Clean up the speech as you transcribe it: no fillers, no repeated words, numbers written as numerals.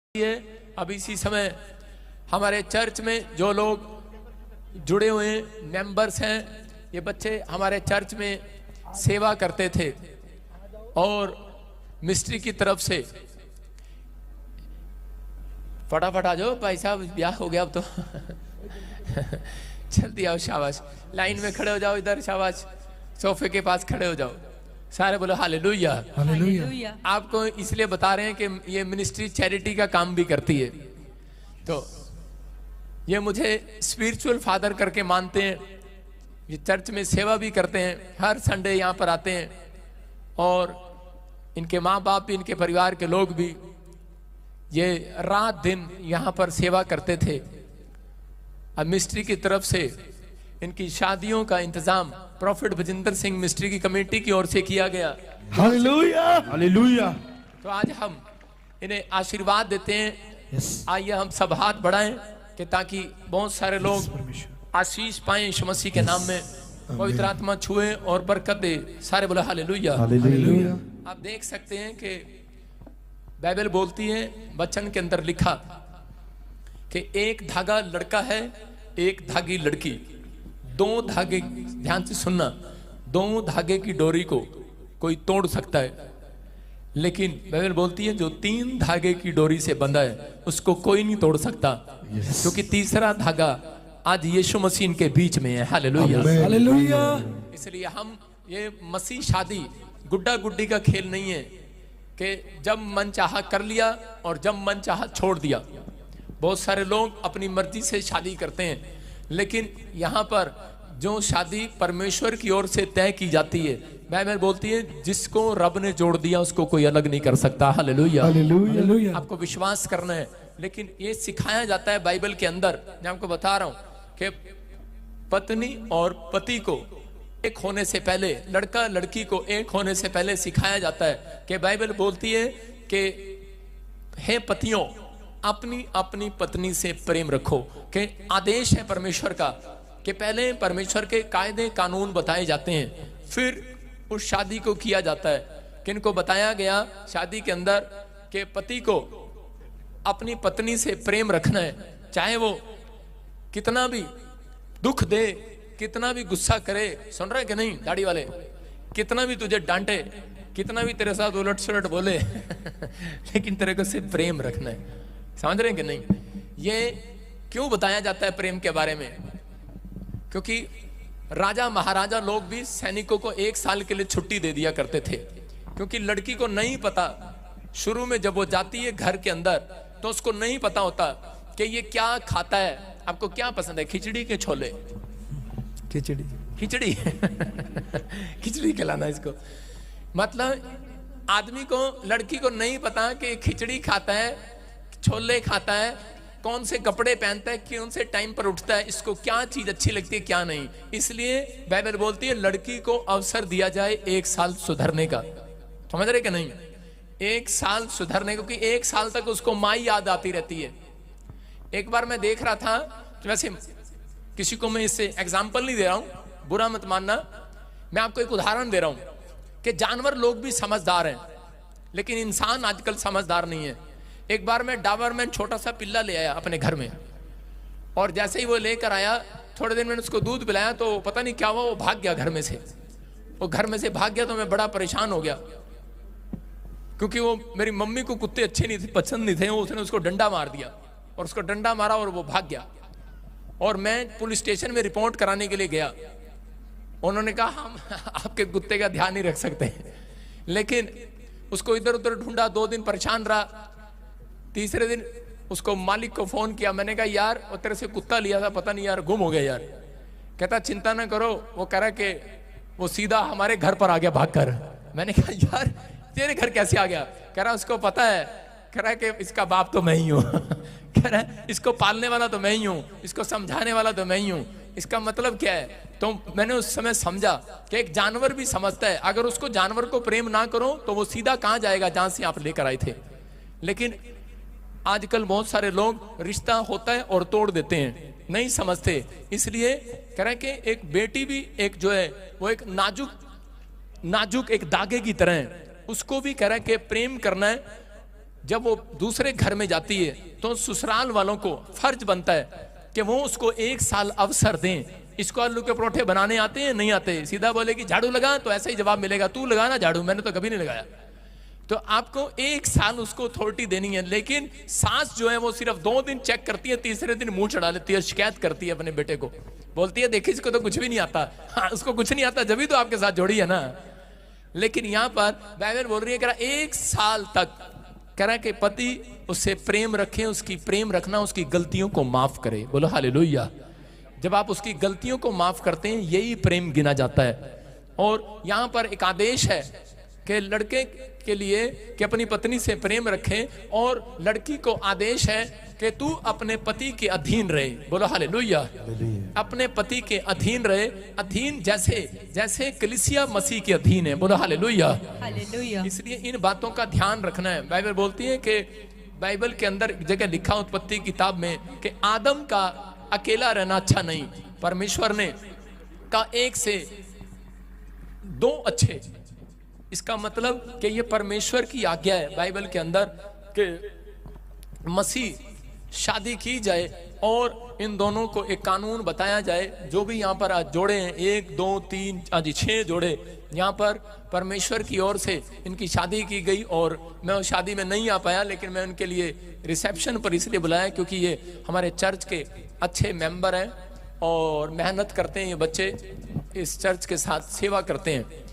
है। अब इसी समय हमारे चर्च में जो लोग जुड़े हुए हैं, मेंबर्स हैं, ये बच्चे हमारे चर्च में सेवा करते थे और मिस्ट्री की तरफ से फटाफट आ जाओ भाई साहब, ब्याह हो गया अब तो जल्दी आओ, शाबाश, लाइन में खड़े हो जाओ, इधर शाबाश, सोफे के पास खड़े हो जाओ, सारे बोलो हालेलुया हालेलुया। आपको इसलिए बता रहे हैं कि ये मिनिस्ट्री चैरिटी का काम भी करती है, तो ये मुझे स्पिरिचुअल फादर करके मानते हैं। ये चर्च में सेवा भी करते हैं, हर संडे यहाँ पर आते हैं और इनके माँ बाप भी, इनके परिवार के लोग भी ये रात दिन यहाँ पर सेवा करते थे। अब मिस्ट्री की तरफ से इनकी शादियों का इंतजाम प्रॉफिट भजिंदर सिंह मिस्ट्री की कमेटी की ओर से किया गया। Hallelujah hallelujah. तो आज हम इन्हें आशीर्वाद देते हैं। आइए हम सब हाथ बढ़ाएं कि ताकि बहुत सारे लोग आशीष पाएं यीशु मसीह के नाम में, पवित्र आत्मा छुए और बरकत दे। सारे बोले हालेलुया हालेलुया। आप देख सकते हैं कि बाइबल बोलती है, वचन के अंदर लिखा कि एक धागा लड़का है, एक धागी लड़की, दो धागे, ध्यान से सुनना, दो धागे की डोरी को कोई तोड़ सकता है, लेकिन बाइबल बोलती है जो तीन धागे की डोरी से बंधा है उसको कोई नहीं तोड़ सकता, क्योंकि तीसरा धागा आज यीशु मसीह इनके बीच में है। Hallelujah hallelujah. इसलिए हम ये मसीह शादी गुड्डा गुड्डी का खेल नहीं है कि जब मन चाहा कर लिया और जब मन चाहा छोड़ दिया। बहुत सारे लोग अपनी मर्जी से शादी करते हैं, लेकिन यहाँ पर जो शादी परमेश्वर की ओर से तय की जाती है, बाइबल बोलती है जिसको रब ने जोड़ दिया उसको कोई अलग नहीं कर सकता। Hallelujah hallelujah. आपको विश्वास करना है, लेकिन ये सिखाया जाता है बाइबल के अंदर। मैं आपको बता रहा हूं कि पत्नी और पति को एक होने से पहले, लड़का लड़की को एक होने से पहले सिखाया जाता है कि बाइबल बोलती है कि हे पतियों, अपनी अपनी पत्नी से प्रेम रखो, कि आदेश है परमेश्वर का कि पहले परमेश्वर के कायदे कानून बताए जाते हैं, फिर उस शादी को किया जाता है। कि इनको बताया गया शादी के अंदर कि पति को अपनी पत्नी से प्रेम रखना है, चाहे वो कितना भी दुख दे, कितना भी गुस्सा करे, सुन रहे कि नहीं दाढ़ी वाले, कितना भी तुझे डांटे, कितना भी तेरे साथ उलट सुलट बोले लेकिन तेरे को सिर्फ प्रेम रखना है। समझ रहे हैं कि नहीं? ये क्यों बताया जाता है प्रेम के बारे में? क्योंकि राजा महाराजा लोग भी सैनिकों को 1 साल के लिए छुट्टी दे दिया करते थे, क्योंकि लड़की को नहीं पता, शुरू में जब वो जाती है घर के अंदर तो उसको नहीं पता होता कि ये क्या खाता है। आपको क्या पसंद है, खिचड़ी के छोले? खिचड़ी खिचड़ी खिचड़ी खिलाना इसको। मतलब आदमी को, लड़की को नहीं पता कि खिचड़ी खाता है, छोले खाता है, कौन से कपड़े पहनता है, कौन से टाइम पर उठता है, इसको क्या चीज अच्छी लगती है क्या नहीं। इसलिए बाइबल बोलती है लड़की को अवसर दिया जाए 1 साल सुधरने का। समझ रहे कि नहीं? 1 साल सुधरने, क्योंकि 1 साल तक उसको माई याद आती रहती है। एक बार मैं देख रहा था, वैसे किसी को मैं इससे एग्जाम्पल नहीं दे रहा हूं, बुरा मत मानना, मैं आपको एक उदाहरण दे रहा हूं कि जानवर लोग भी समझदार हैं, लेकिन इंसान आजकल समझदार नहीं है। एक बार मैं डाबरमैन छोटा सा पिल्ला ले आया अपने घर में, और जैसे ही वो लेकर आया, थोड़े दिन मैंने उसको दूध पिलाया तो पता नहीं क्या हुआ, वो भाग गया घर में से। वो घर में से भाग गया तो मैं बड़ा परेशान हो गया, क्योंकि वो मेरी मम्मी को कुत्ते अच्छे नहीं थे, पसंद नहीं थे। उसने उसको डंडा मार दिया, और उसको डंडा मारा और वो भाग गया। और मैं पुलिस स्टेशन में रिपोर्ट कराने के लिए गया। उन्होंने कहा हम आपके कुत्ते का ध्यान नहीं रख सकते, लेकिन उसको इधर उधर ढूंढा, 2 दिन परेशान रहा। तीसरे दिन उसको मालिक को फोन किया, मैंने कहा यार वो तेरे से कुत्ता लिया था, पता नहीं यार गुम हो गया यार। कहता चिंता ना करो, वो कह रहा कि वो सीधा हमारे घर पर आ गया भागकर। मैंने कहा यार तेरे घर कैसे आ गया? कह रहा उसको पता है, कह रहा है कि इसका बाप तो मैं ही हूँ कह रहा है इसको पालने वाला तो मैं ही हूँ, इसको समझाने वाला तो मैं ही हूँ। इसका मतलब क्या है? तो मैंने उस समय समझा कि एक जानवर भी समझता है, अगर उसको जानवर को प्रेम ना करो तो वो सीधा कहाँ जाएगा जहां से आप लेकर आए थे। लेकिन आजकल बहुत सारे लोग रिश्ता होता है और तोड़ देते हैं, नहीं समझते। इसलिए कह रहे हैं कि एक बेटी भी एक जो है वो एक नाजुक एक धागे की तरह है, उसको भी कह रहा है कि प्रेम करना है। जब वो दूसरे घर में जाती है तो ससुराल वालों को फर्ज बनता है कि वो उसको 1 साल अवसर दें। इसको आलू के परोठे बनाने आते हैं? नहीं आते। सीधा बोले कि झाड़ू लगा, तो ऐसा ही जवाब मिलेगा, तू लगा ना झाड़ू, मैंने तो कभी नहीं लगाया। तो आपको 1 साल उसको अथॉरिटी देनी है। लेकिन सास जो है वो सिर्फ 2 दिन चेक करती है, तीसरे दिन मुंह चढ़ा लेती है, शिकायत करती है अपने बेटे को, बोलती है देखिए इसको तो कुछ भी नहीं आता। हाँ, उसको कुछ नहीं आता जब ही तो आपके साथ जोड़ी है ना। लेकिन यहाँ पर बाइबल बोल रही है कि 1 साल तक कह रहा है कि पति उससे प्रेम रखे, उसकी प्रेम रखना उसकी गलतियों को माफ करे। बोलो हालेलुया। जब आप उसकी गलतियों को माफ करते हैं यही प्रेम गिना जाता है। और यहाँ पर एक आदेश है कि लड़के के लिए कि अपनी पत्नी से प्रेम रखें, और लड़की को आदेश है कि तू अपने पति के अधीन रहे। बोलो हालेलुया। अपने पति के अधीन रहे। अधीन जैसे कलीसिया मसीह के अधीन है। बोलो हालेलुया। हालेलुया। इसलिए इन बातों का ध्यान रखना है। बाइबल बोलती है कि बाइबल के अंदर एक जगह लिखा उत्पत्ति किताब में कि आदम का अकेला रहना अच्छा नहीं, परमेश्वर ने का 1 से 2 अच्छे। इसका मतलब कि ये परमेश्वर की आज्ञा है बाइबल के अंदर कि मसीह शादी की जाए और इन दोनों को एक कानून बताया जाए। जो भी यहाँ पर आज जोड़े हैं 1 2 3 आज 6 जोड़े यहाँ पर परमेश्वर की ओर से इनकी शादी की गई। और मैं उस शादी में नहीं आ पाया, लेकिन मैं उनके लिए रिसेप्शन पर इसलिए बुलाया क्योंकि ये हमारे चर्च के अच्छे मेंबर हैं और मेहनत करते हैं। ये बच्चे इस चर्च के साथ सेवा करते हैं।